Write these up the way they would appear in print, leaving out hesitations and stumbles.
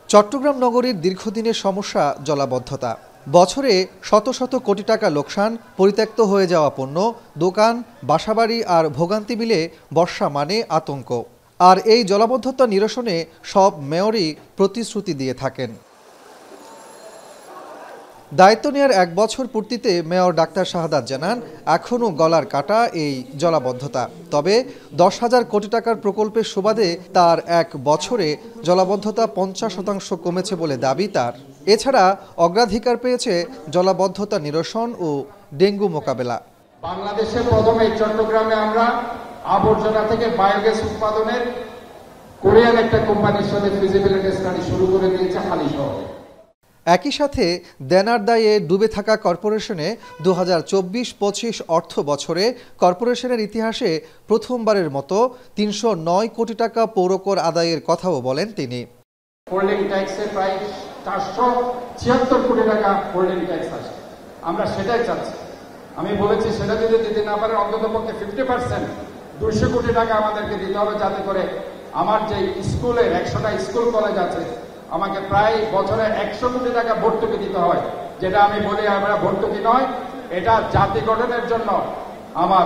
চট্টগ্রাম নগরীর দীর্ঘদিনের সমস্যা জলাবদ্ধতা। বছরে শত শত কোটি টাকা লোকসান, পরিত্যক্ত হয়ে যাওয়া পণ্য, দোকান, বাসাবাড়ি আর ভোগান্তি মিলে বর্ষা মানে আতঙ্ক। আর এই জলাবদ্ধতা নিরসনে সব মেয়রই প্রতিশ্রুতি দিয়ে থাকেন। দায়িত্ব নেওয়ার 1 বছর পূর্তিতে মেয়র ডাক্তার শাহাদাত জানান, এখনও গলার কাটা এই জলাবদ্ধতা। তবে 10,000 কোটি টাকার প্রকল্পের সুবাদে তার 1 বছরে জলাবদ্ধতা 50% কমেছে বলে দাবি তার। এছাড়া অগ্রাধিকার পেয়েছে জলাবদ্ধতা নিরসন ও ডেঙ্গু মোকাবেলা। বাংলাদেশে প্রথমে চট্টগ্রামে আমরা আবর্জনা থেকে বায়োগ্যাস উৎপাদনের কোরিয়ান একটা কোম্পানির সাথে ফিজিবিলিটি স্টাডি শুরু করে দিয়েছে হালি শহরে। একই সাথে দেনার দায়ে ডুবে থাকা কর্পোরেশনে 2024-25 অর্থ বছরে কর্পোরেশনের ইতিহাসে প্রথমবারের মতো 309 কোটি টাকা পৌরকর আদায়ের কথাও বলেন তিনি। হোল্ডিং ট্যাক্সে প্রায় 476 কোটি টাকা হোল্ডিং ট্যাক্স আসে, আমরা সেটাই চাচ্ছি। আমি বলেছি সেটা যদি দিতে না পারে অন্তত পক্ষে 50% 200 কোটি টাকা আমাদেরকে দিতে হবে, যাতে করে আমার যে স্কুলের 100টা স্কুল কলেজ আছে আমাকে প্রায় বছরে 100 কোটি টাকা ভর্তুকি দিতে হয়, যেটা আমি বলি আমরা ভর্তুকি নয়, এটা জাতি গঠনের জন্য আমার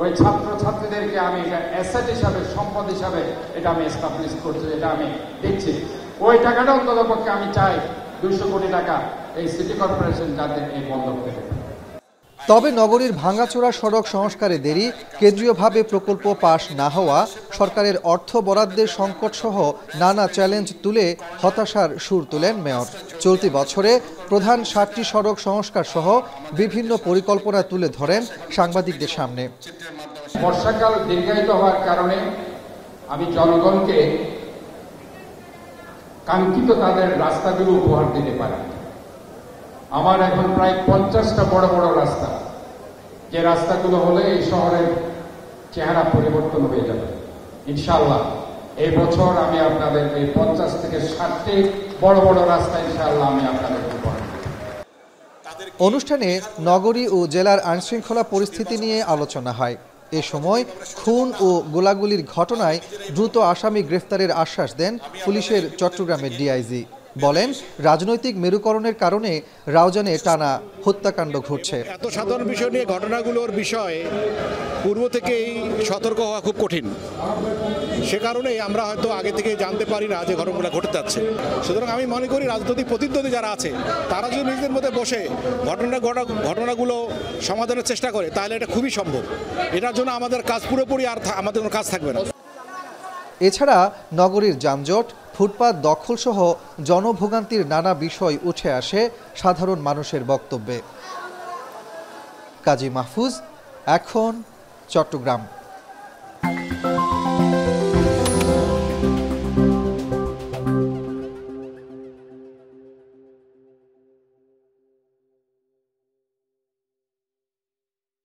ওই ছাত্রছাত্রীদেরকে আমি এটা অ্যাসেট হিসাবে, সম্পদ হিসাবে এটা আমি এস্টাবলিশ করছি, এটা আমি দিচ্ছি। ওই টাকাটা অন্তত পক্ষে আমি চাই 200 কোটি টাকা এই সিটি কর্পোরেশন যাতে এই বন্ধক দেবে। তবে নগরীর ভাঙাচোরা সড়ক সংস্কারে দেরি, কেন্দ্রীয়ভাবে প্রকল্প পাশ না হওয়া, সরকারের অর্থ বরাদ্দের সংকট সহ নানা চ্যালেঞ্জ তুলে হতাশার সুর তোলেন মেয়র। চলতি বছরে প্রধান 7টি সড়ক সংস্কার সহ বিভিন্ন পরিকল্পনা তুলে ধরেন সাংবাদিকদের সামনে। বর্ষাকাল দীর্ঘায়িত হওয়ার কারণে আমি জনগণকে কাঙ্ক্ষিত তাদের রাস্তাগুলো উপহার দিতে পারি। আমার এখন প্রায় 50টা বড় বড় রাস্তা, যে রাস্তাগুলো হলে এই শহরের চেহারা পরিবর্তন হয়ে যাবে ইনশাআল্লাহ। এই বছর আমি আপনাদের এই 50 থেকে 60টি বড় বড় রাস্তা ইনশাআল্লাহ আমি আপনাদের উপহার দেব। অনুষ্ঠানে নগরী ও জেলার আইনশৃঙ্খলা পরিস্থিতি নিয়ে আলোচনা হয়। এ সময় খুন ও গোলাগুলির ঘটনায় দ্রুত আসামি গ্রেফতারের আশ্বাস দেন পুলিশের চট্টগ্রামের ডিআইজি। বলেন, রাজনৈতিক মেরুকরণের কারণে রাউজানে টানা হত্যাকাণ্ড ঘটছে। এত সাধারণ বিষয় নিয়ে ঘটনাগুলোর বিষয়ে পূর্ব থেকেই সতর্ক হওয়া খুব কঠিন। সে কারণে আমরা হয়তো আগে থেকে জানতে পারি না যে ঘটনাগুলো ঘটে যাচ্ছে। সুতরাং আমি মনে করি রাজনৈতিক প্রতিদ্বন্দ্বী যারা আছে তারা যদি নিজেদের মধ্যে বসে ঘটনাগুলো সমাধানের চেষ্টা করে তাহলে এটা খুবই সম্ভব। এটার জন্য আমাদের কাজ পুরোপুরি আর আমাদের কোনো কাজ থাকবে না। এছাড়া নগরীর যানজট, ফুটপাত দখলসহ জনভোগান্তির নানা বিষয় উঠে আসে সাধারণ মানুষের বক্তব্যে। কাজী মাহফুজ, এখন, চট্টগ্রাম।